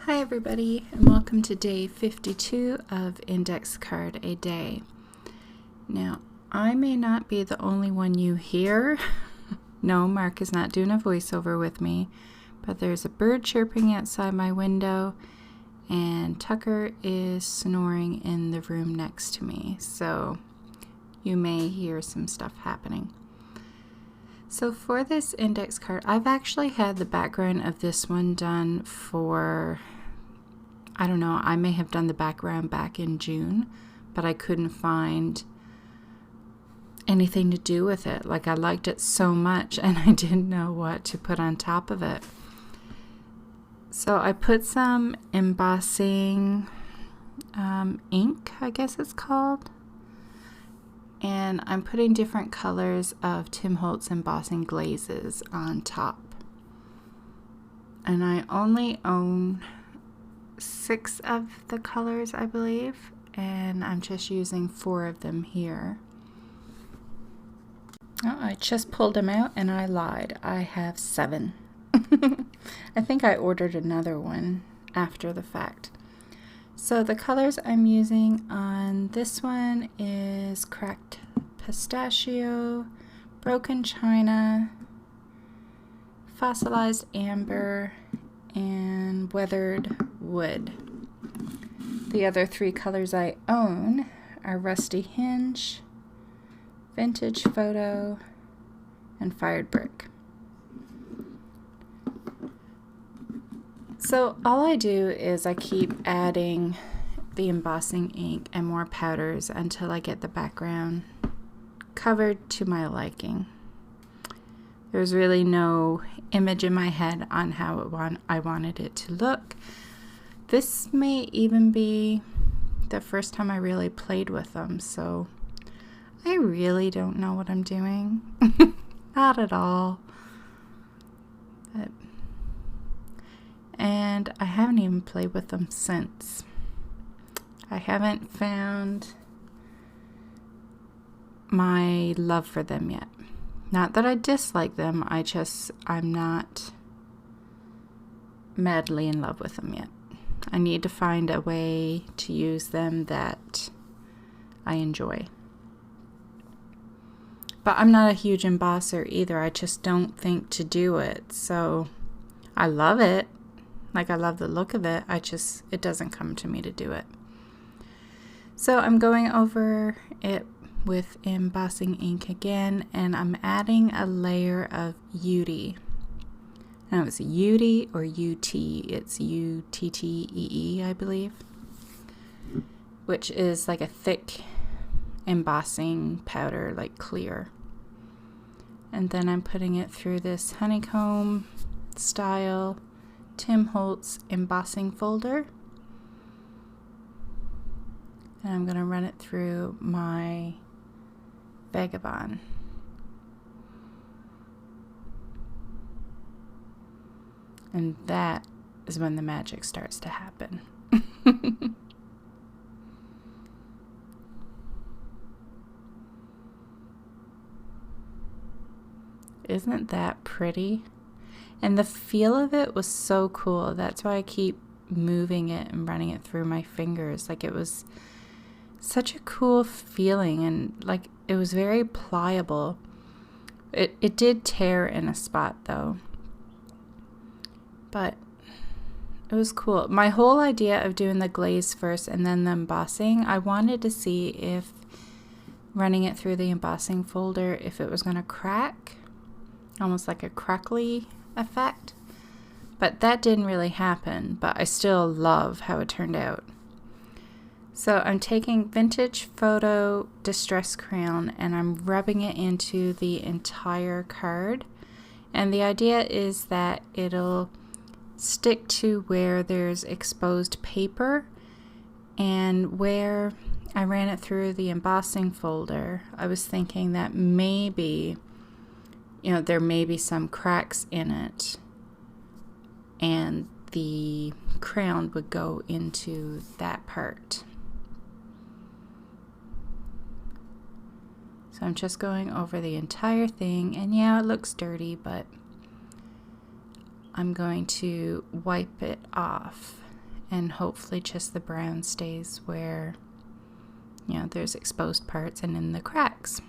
Hi everybody, and welcome to day 52 of Index Card a Day. Now, I may not be the only one you hear. No, Mark is not doing a voiceover with me, but there's a bird chirping outside my window, and Tucker is snoring in the room next to me, so you may hear some stuff happening. So for this index card, I've actually had the background of this one done for, I don't know, I may have done the background back in June, but I couldn't find anything to do with it. Like, I liked it so much and I didn't know what to put on top of it. So I put some embossing ink, I guess it's called. And I'm putting different colors of Tim Holtz Embossing Glazes on top. And I only own 6 of the colors, I believe, and I'm just using 4 of them here. Oh, I just pulled them out and I lied. I have 7. I think I ordered another one after the fact. So the colors I'm using on this one is Cracked Pistachio, Broken China, Fossilized Amber, and Weathered Wood. The other 3 colors I own are Rusty Hinge, Vintage Photo, and Fired Brick. So all I do is I keep adding the embossing ink and more powders until I get the background covered to my liking. There's really no image in my head on how I wanted it to look. This may even be the first time I really played with them, so I really don't know what I'm doing. Not at all. And I haven't even played with them since. I haven't found my love for them yet. Not that I dislike them, I'm not madly in love with them yet. I need to find a way to use them that I enjoy. But I'm not a huge embosser either. I just don't think to do it. So I love it. Like, I love the look of it. It doesn't come to me to do it. So I'm going over it with embossing ink again, and I'm adding a layer of Utti. Now, it's Utti or UT. It's UTTEE, I believe, which is like a thick embossing powder, like clear. And then I'm putting it through this honeycomb style Tim Holtz embossing folder, and I'm going to run it through my Vagabond. And that is when the magic starts to happen. Isn't that pretty? And the feel of it was so cool. That's why I keep moving it and running it through my fingers. Like, it was such a cool feeling, and like, it was very pliable. It did tear in a spot though, but it was cool. My whole idea of doing the glaze first and then the embossing, I wanted to see if running it through the embossing folder, if it was going to crack, almost like a crackly effect, but that didn't really happen. But I still love how it turned out. So I'm taking Vintage Photo Distress Crayon and I'm rubbing it into the entire card, and the idea is that it'll stick to where there's exposed paper, and where I ran it through the embossing folder, I was thinking that maybe, there may be some cracks in it, and the crayon would go into that part. So I'm just going over the entire thing, and yeah, it looks dirty, but I'm going to wipe it off and hopefully just the brown stays where, you know, there's exposed parts and in the cracks.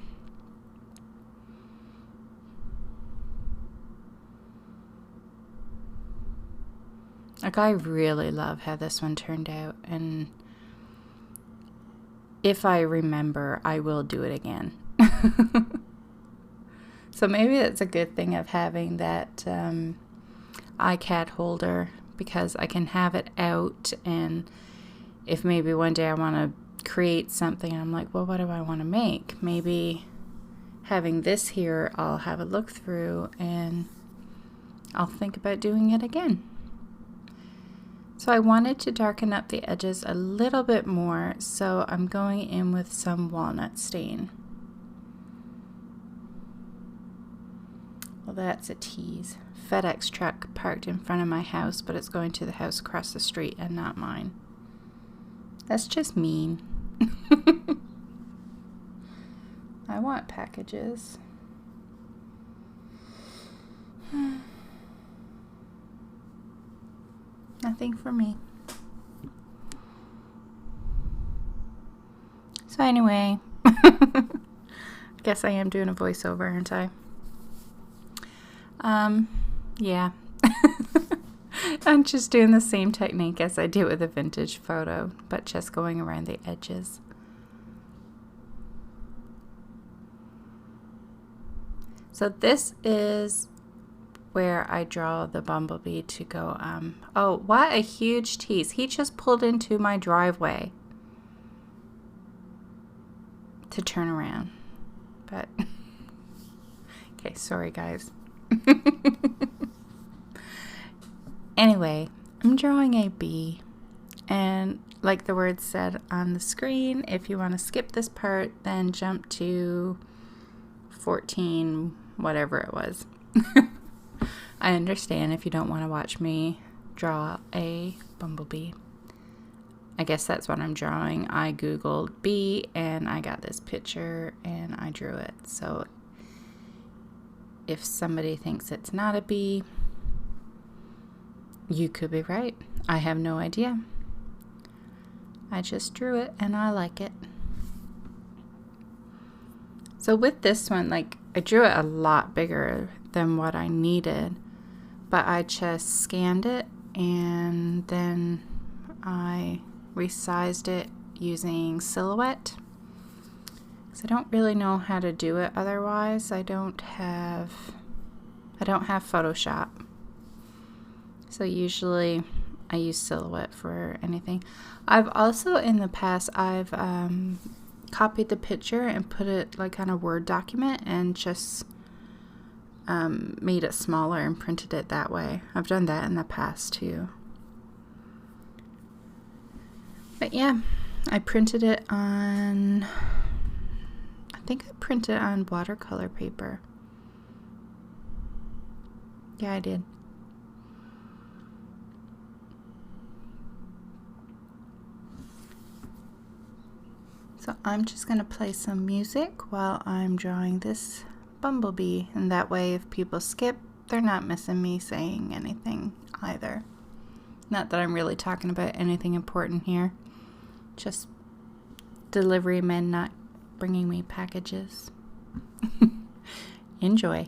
Like, I really love how this one turned out, and if I remember, I will do it again. So maybe that's a good thing of having that ICAD holder, because I can have it out, and if maybe one day I want to create something and I'm like, well, what do I want to make? Maybe having this here, I'll have a look through and I'll think about doing it again. So I wanted to darken up the edges a little bit more, so I'm going in with some walnut stain. Well, that's a tease. FedEx truck parked in front of my house, but it's going to the house across the street and not mine. That's just mean. I want packages. Nothing for me. So anyway, I guess I am doing a voiceover, aren't I? Yeah. I'm just doing the same technique as I did with a vintage photo, but just going around the edges. So this is where I draw the bumblebee to go. Oh, what a huge tease. He just pulled into my driveway to turn around. But, okay, sorry guys. Anyway, I'm drawing a bee, and like the word said on the screen, if you want to skip this part, then jump to 14, whatever it was. I understand if you don't want to watch me draw a bumblebee. I guess that's what I'm drawing. I googled bee and I got this picture and I drew it. So if somebody thinks it's not a bee, you could be right. I have no idea. I just drew it and I like it. So with this one, like, I drew it a lot bigger than what I needed, but I just scanned it and then I resized it using Silhouette. So I don't really know how to do it otherwise. I don't have Photoshop. So usually I use Silhouette for anything. I've also in the past, I've copied the picture and put it like on a Word document and just made it smaller and printed it that way. I've done that in the past too. But yeah, I printed it on, I think I printed it on watercolor paper. Yeah, I did. So I'm just going to play some music while I'm drawing this bumblebee, and that way if people skip, they're not missing me saying anything either. Not that I'm really talking about anything important here, just delivery men not bringing me packages. Enjoy.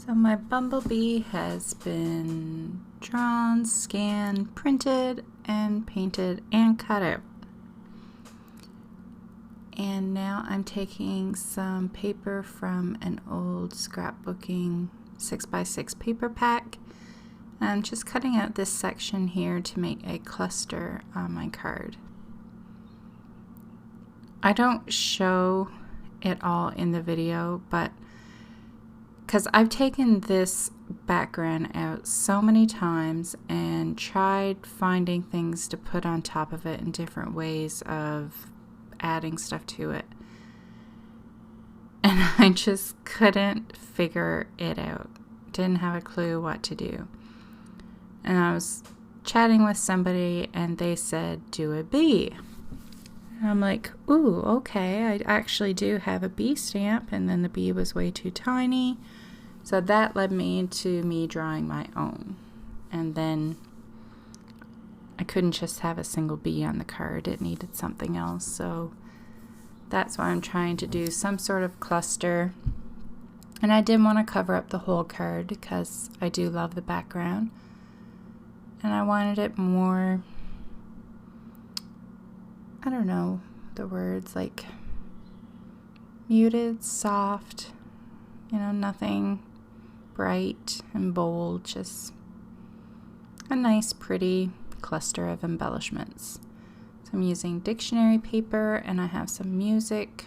So my bumblebee has been drawn, scanned, printed, and painted and cut out. And now I'm taking some paper from an old scrapbooking 6x6 paper pack. I'm just cutting out this section here to make a cluster on my card. I don't show it all in the video, but because I've taken this background out so many times and tried finding things to put on top of it in different ways of adding stuff to it, and I just couldn't figure it out. Didn't have a clue what to do. And I was chatting with somebody and they said, do a bee. And I'm like, ooh, okay, I actually do have a bee stamp, and then the bee was way too tiny. So that led me to me drawing my own. And then I couldn't just have a single bee on the card. It needed something else. So that's why I'm trying to do some sort of cluster. And I didn't want to cover up the whole card because I do love the background. And I wanted it more, I don't know the words, like muted, soft, you know, nothing bright and bold, just a nice pretty cluster of embellishments. So I'm using dictionary paper, and I have some music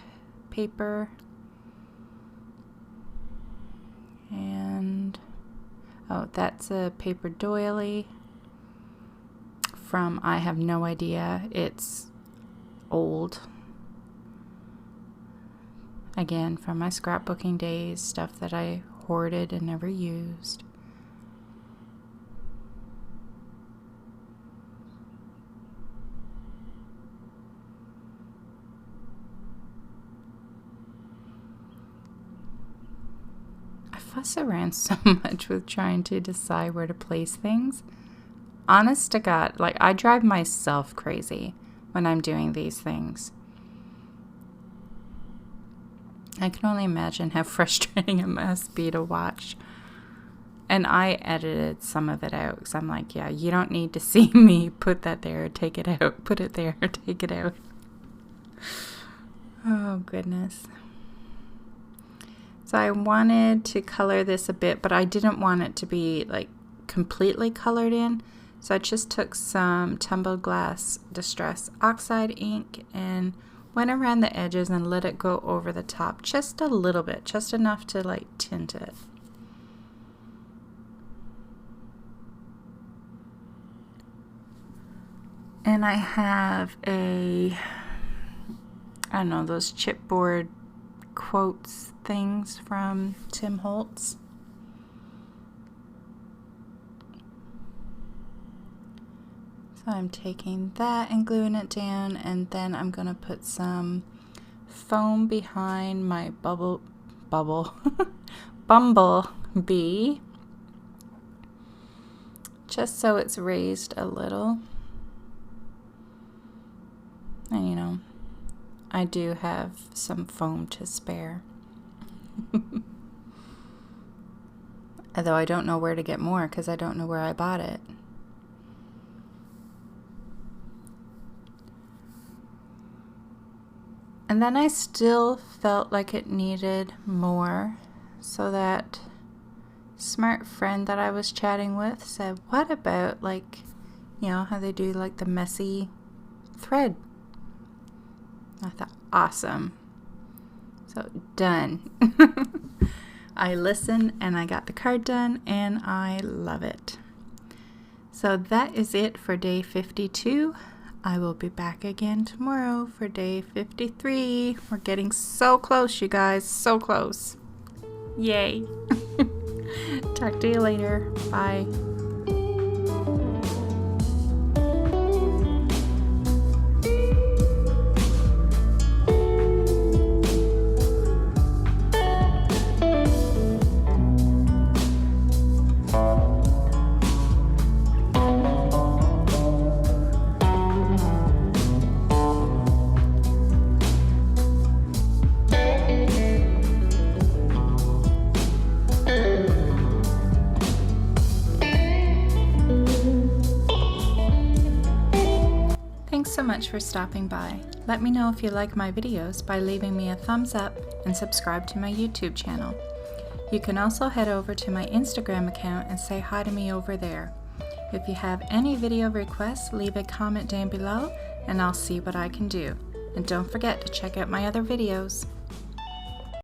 paper, and oh, that's a paper doily from, I have no idea, it's old, again from my scrapbooking days, stuff that I hoarded and never used. I fuss around so much with trying to decide where to place things. Honest to God, like I drive myself crazy when I'm doing these things. I can only imagine how frustrating it must be to watch. And I edited some of it out because I'm like, yeah, you don't need to see me put that there, take it out, put it there, take it out. Oh, goodness. So I wanted to color this a bit, but I didn't want it to be like completely colored in. So I just took some tumbled glass Distress oxide ink and went around the edges and let it go over the top just a little bit, just enough to like tint it. And I have I don't know, those chipboard quotes things from Tim Holtz. So I'm taking that and gluing it down, and then I'm going to put some foam behind my bumblebee, just so it's raised a little. And you know, I do have some foam to spare. Although I don't know where to get more because I don't know where I bought it. And then I still felt like it needed more, so that smart friend that I was chatting with said, what about like, you know, how they do like the messy thread? I thought, awesome. So done. I listened and I got the card done and I love it. So that is it for day 52. I will be back again tomorrow for day 53. We're getting so close, you guys. So close. Yay. Talk to you later. Bye. Thanks so much for stopping by. Let me know if you like my videos by leaving me a thumbs up and subscribe to my YouTube channel. You can also head over to my Instagram account and say hi to me over there. If you have any video requests, leave a comment down below and I'll see what I can do. And don't forget to check out my other videos.